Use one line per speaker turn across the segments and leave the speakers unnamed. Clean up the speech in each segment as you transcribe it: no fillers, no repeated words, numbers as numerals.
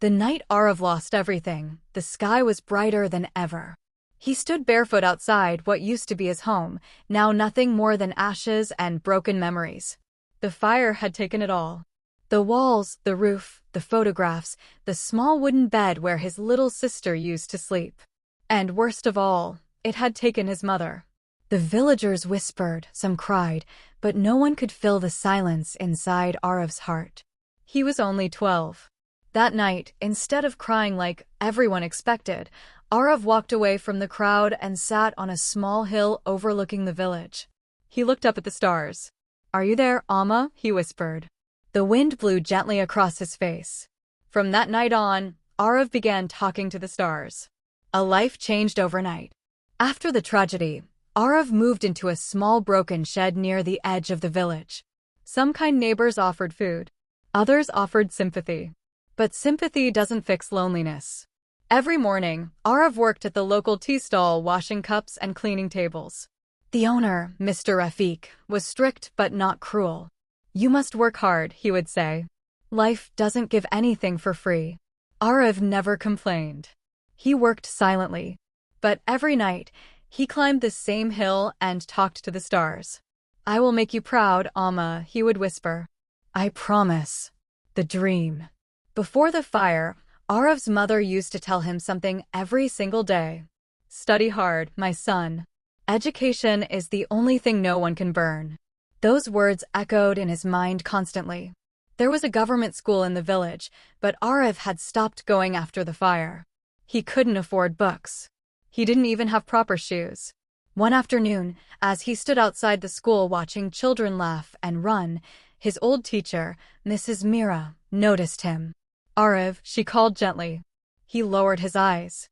The night Arav lost everything, the sky was brighter than ever. He stood barefoot outside what used to be his home, now nothing more than ashes and broken memories. The fire had taken it all. The walls, the roof, the photographs, the small wooden bed where his little sister used to sleep. And worst of all, it had taken his mother. The villagers whispered, some cried, but no one could fill the silence inside Arav's heart. He was only 12. That night, instead of crying like everyone expected, Arav walked away from the crowd and sat on a small hill overlooking the village. He looked up at the stars. "Are you there, Amma?" he whispered. The wind blew gently across his face. From that night on, Arav began talking to the stars. A life changed overnight. After the tragedy, Arav moved into a small broken shed near the edge of the village. Some kind neighbors offered food. Others offered sympathy. But sympathy doesn't fix loneliness. Every morning, Arav worked at the local tea stall washing cups and cleaning tables. The owner, Mr. Rafiq, was strict but not cruel. "You must work hard," he would say. "Life doesn't give anything for free." Arav never complained. He worked silently. But every night, he climbed the same hill and talked to the stars. "I will make you proud, Amma," he would whisper. "I promise." The dream. Before the fire, Arav's mother used to tell him something every single day. "Study hard, my son. Education is the only thing no one can burn." Those words echoed in his mind constantly. There was a government school in the village, but Arav had stopped going after the fire. He couldn't afford books. He didn't even have proper shoes. One afternoon, as he stood outside the school watching children laugh and run, his old teacher, Mrs. Mira, noticed him. "Arav," she called gently. He lowered his eyes.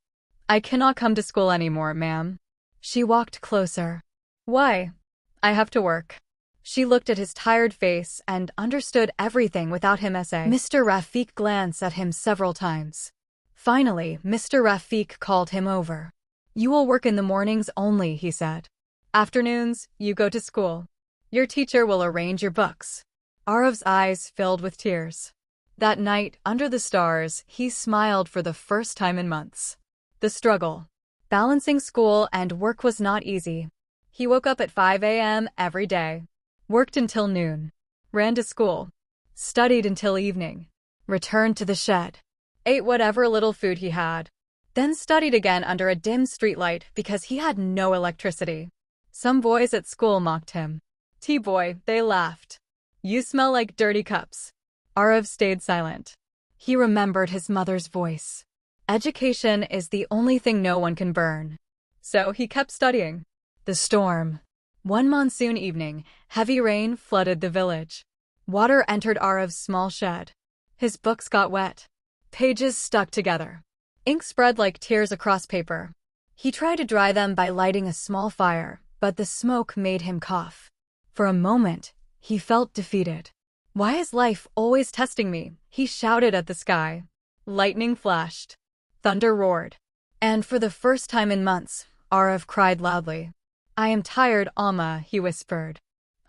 "I cannot come to school anymore, ma'am." She walked closer. "Why?" "I have to work." She looked at his tired face and understood everything without him essay. Mr. Rafiq glanced at him several times. Finally, Mr. Rafiq called him over. "You will work in the mornings only," he said. "Afternoons, you go to school. Your teacher will arrange your books." Arav's eyes filled with tears. That night, under the stars, he smiled for the first time in months. The struggle. Balancing school and work was not easy. He woke up at 5 a.m. every day. Worked until noon. Ran to school. Studied until evening. Returned to the shed. Ate whatever little food he had. Then studied again under a dim streetlight because he had no electricity. Some boys at school mocked him. "Tea-boy," they laughed. "You smell like dirty cups." Arav stayed silent. He remembered his mother's voice. Education is the only thing no one can burn. So he kept studying. The storm. One monsoon evening, heavy rain flooded the village. Water entered Arav's small shed. His books got wet. Pages stuck together. Ink spread like tears across paper. He tried to dry them by lighting a small fire, but the smoke made him cough. For a moment, he felt defeated. "Why is life always testing me?" he shouted at the sky. Lightning flashed. Thunder roared. And for the first time in months, Arav cried loudly. "I am tired, Amma," he whispered.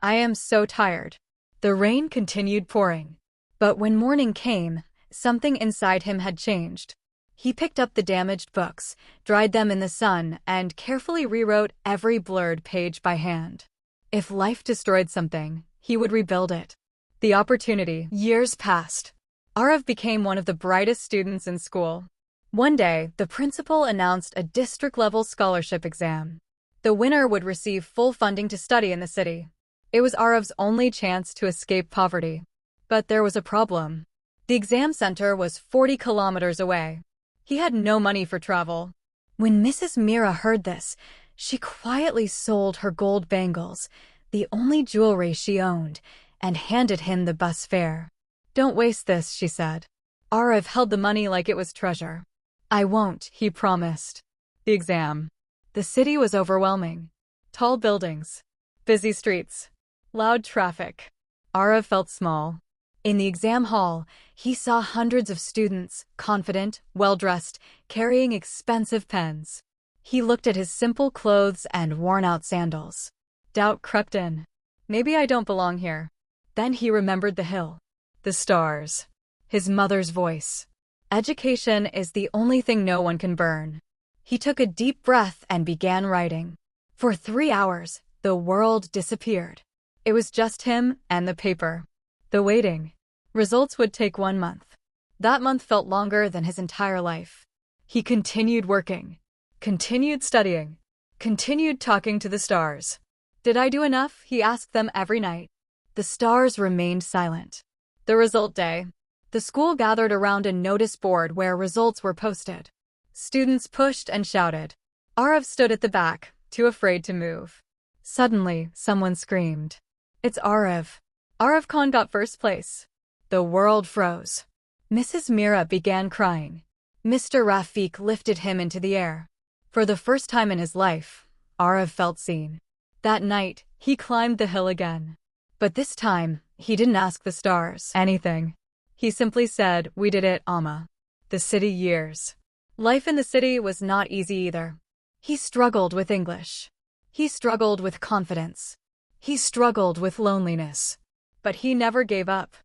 "I am so tired." The rain continued pouring. But when morning came, something inside him had changed. He picked up the damaged books, dried them in the sun, and carefully rewrote every blurred page by hand. If life destroyed something, he would rebuild it. The opportunity. Years passed. Arav became one of the brightest students in school. One day, the principal announced a district-level scholarship exam. The winner would receive full funding to study in the city. It was Arav's only chance to escape poverty. But there was a problem. The exam center was 40 kilometers away. He had no money for travel. When Mrs. Mira heard this, she quietly sold her gold bangles, the only jewelry she owned, and handed him the bus fare. "Don't waste this," she said. Arav held the money like it was treasure. "I won't," he promised. The exam. The city was overwhelming. Tall buildings. Busy streets. Loud traffic. Arav felt small. In the exam hall, he saw hundreds of students, confident, well-dressed, carrying expensive pens. He looked at his simple clothes and worn-out sandals. Doubt crept in. Maybe I don't belong here. Then he remembered the hill. The stars. His mother's voice. Education is the only thing no one can burn. He took a deep breath and began writing. For 3 hours, the world disappeared. It was just him and the paper. The waiting. Results would take 1 month. That month felt longer than his entire life. He continued working, continued studying, continued talking to the stars. Did I do enough? He asked them every night. The stars remained silent. The result day. The school gathered around a notice board where results were posted. Students pushed and shouted. Arav stood at the back, too afraid to move. Suddenly, someone screamed. It's Arav. Arav Khan got first place. The world froze. Mrs. Mira began crying. Mr. Rafiq lifted him into the air. For the first time in his life, Arav felt seen. That night, he climbed the hill again. But this time, he didn't ask the stars anything. He simply said, we did it, Amma. The city years. Life in the city was not easy either. He struggled with English. He struggled with confidence. He struggled with loneliness. But he never gave up.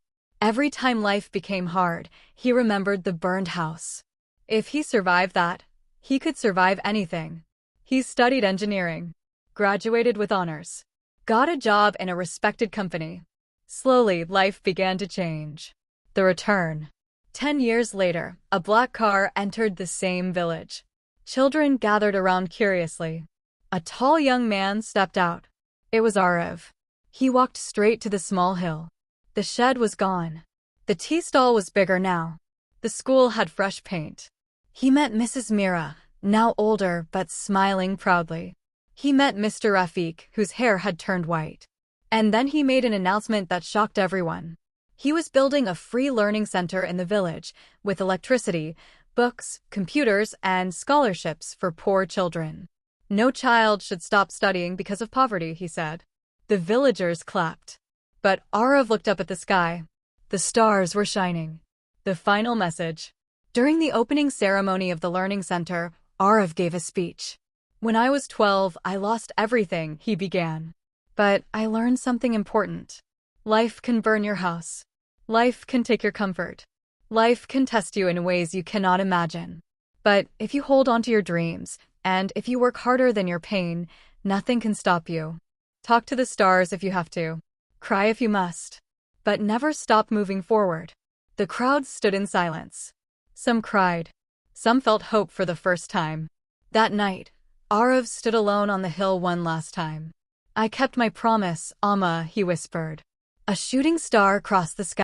Every time life became hard, he remembered the burned house. If he survived that, he could survive anything. He studied engineering, graduated with honors, got a job in a respected company. Slowly, life began to change. The return. 10 years later, a black car entered the same village. Children gathered around curiously. A tall young man stepped out. It was Arav. He walked straight to the small hill. The shed was gone. The tea stall was bigger now. The school had fresh paint. He met Mrs. Mira, now older but smiling proudly. He met Mr. Rafiq, whose hair had turned white. And then he made an announcement that shocked everyone. He was building a free learning center in the village, with electricity, books, computers, and scholarships for poor children. No child should stop studying because of poverty, he said. The villagers clapped. But Arav looked up at the sky. The stars were shining. The final message. During the opening ceremony of the learning center, Arav gave a speech. When I was 12, I lost everything, he began. But I learned something important. Life can burn your house. Life can take your comfort. Life can test you in ways you cannot imagine. But if you hold on to your dreams, and if you work harder than your pain, nothing can stop you. Talk to the stars if you have to. Cry if you must. But never stop moving forward. The crowd stood in silence. Some cried. Some felt hope for the first time. That night, Arav stood alone on the hill one last time. I kept my promise, Amma, he whispered. A shooting star crossed the sky.